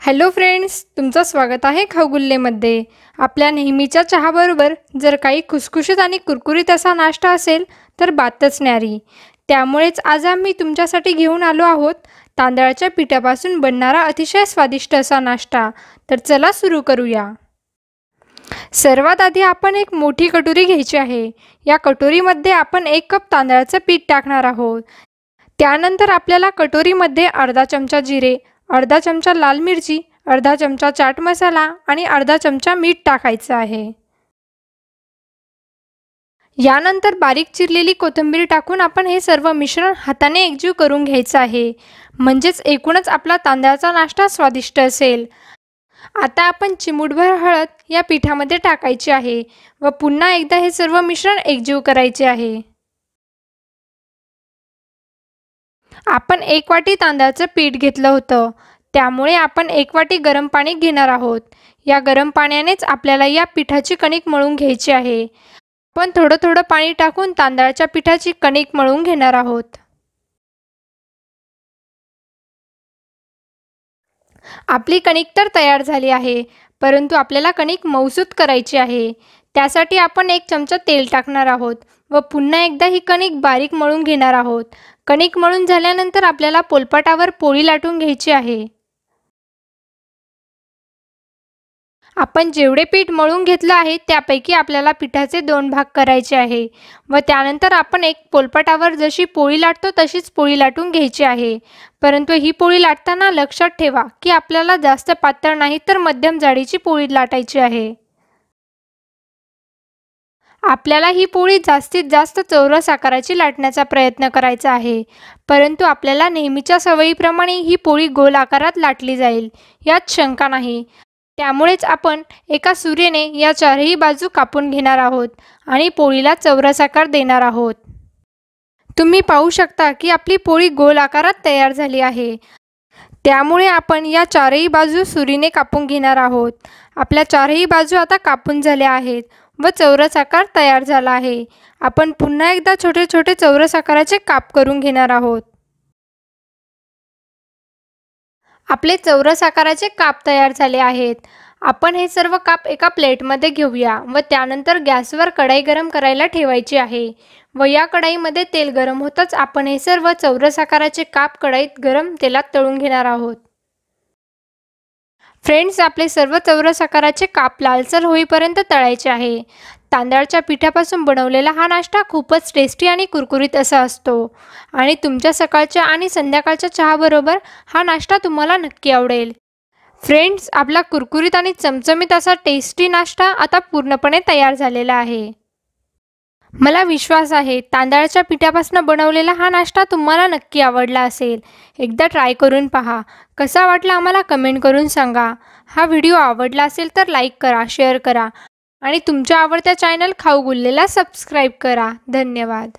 Hello friends, तुमचं स्वागत आहे खाऊ गुल्लेमध्ये। आपल्या नेहमीच्या चहाबरोबर जर काही खुसखुशीत आणि कुरकुरीत असा नाश्ता असेल तर बातच न्यारी। त्यामुळेच आज आम्ही तुमच्यासाठी घेऊन आलो आहोत तांदळाच्या पिठापासून बनणारा अतिशय स्वादिष्ट असा नाश्ता। तर चला सुरू करूया। सर्वात आधी आपण एक मोठी कटोरी घ्यायची आहे। या कटोरीमध्ये आपण 1 कप तांदळाचं पीठ टाकणार आहोत। त्यानंतर आपल्याला कटोरीमध्ये अर्धा चमचा जिरे, अर्धा चमचा लाल मिरची, अर्धा चमचा चाट मसाला आणि अर्धा चमचा मीठ टाकायचं आहे। यानंतर बारीक चिरलेली कोथिंबीर टाकून आपण हे सर्व मिश्रण हाताने एकजीव करून घ्यायचं आहे, म्हणजेच एकूणच आपला तांदळाचा नाश्ता स्वादिष्ट असेल। आता आपण चिमूटभर हळद या पिठामध्ये टाकायची आहे व पुन्हा एकदा हे सर्व मिश्रण एकजीव करायचे आहे। आपण 1 वाटी तांदळाचं पीठ घेतलं होतं, त्यामुळे आपण 1 वाटी गरम पाणी घेणार आहोत। या गरम पाण्यानेच आपल्याला या पिठाची कणिक मळून घ्यायची आहे। आपण थोडं थोडं पाणी टाकून तांदळाच्या पिठाची कणिक मळून घेणार आहोत। आपली कणिक तर तयार झाली आहे, परंतु आपल्याला कणिक मऊसूत करायची आहे। त्यासाठी आपण 1 चमचा तेल टाकणार आहोत व पुन्हा एकदा ही कणिक बारीक मळून घेणार आहोत। कणिक मळून झाल्यानंतर आपल्याला पोलपाटावर पोळी लाटून घ्यायची आहे। आपण जेवढे पीठ मळून घेतलं आहे त्यापैकी आपल्याला पिठाचे 2 भाग करायचे आहे व त्यानंतर आपण एक पोलपाटावर जशी पोळी लाटतो तशीच पोळी लाटून घ्यायची आहे। परंतु ही पोळी लाटताना लक्षात ठेवा की आपल्याला जास्त पातळ नाही तर मध्यम जाडीची पोळी लाटायची आहे। आपल्याला ही पोळी जास्तीत जास्त चौरस आकाराची लाटण्याचा प्रयत्न करायचा आहे, परंतु आपल्याला नेहमीच्या सवयीप्रमाणे ही पोळी गोल आकारात लाटली जाईल यात शंका नाही। त्यामुळेच आपण एका सुरीने या चारही बाजू कापून घेणार आहोत आणि पोळीला चौरस आकार देणार आहोत। तुम्ही पाहू शकता की आपली पोळी गोल आकारात तयार झाली आहे। त्यामुळे आपण या चारही बाजू सुरीने कापून घेणार आहोत। आपल्या चारही बाजू आता कापून झाल्या आहेत व चौरस आकार तयार झाला आहे। आपण पुन्हा एकदा छोटे छोटे चौरस आकाराचे काप करून घेणार आहोत। आपले चौरस आकाराचे काप तयार झाले आहेत। आपण हे सर्व काप एका प्लेटमध्ये घेऊया व त्यानंतर गॅसवर कढई गरम करायला ठेवायची आहे व या कढईमध्ये तेल गरम होताच आपण हे सर्व चौरस आकाराचे काप कढईत गरम तेलात तळून घेणार आहोत। फ्रेंड्स, आपले सर्व चौरस आकाराचे काप लालसर होईपर्यंत तळायचे आहे। तांदळाच्या पिठापासून बनवलेला हा नाश्ता खूपच टेस्टी आणि कुरकुरीत असा असतो आणि तुमच्या सकाळच्या आणि संध्याकाळच्या चहाबरोबर हा नाश्ता तुम्हाला नक्की आवडेल। फ्रेंड्स, आपला कुरकुरीत आणि चमचमीत असा टेस्टी नाश्ता आता पूर्णपणे तयार झालेला आहे। मला विश्वास आहे तांदळाच्या पिठापासून बनवलेला हा नाश्ता तुम्हाला नक्की आवडला असेल। एकदा ट्राय करून पहा, कसा वाटला आम्हाला कमेंट करून सांगा। हा व्हिडिओ आवडला असेल तर लाईक करा, शेअर करा आणि तुमच्या आवडत्या चॅनल खाऊ गुल्लेला सबस्क्राईब करा। धन्यवाद।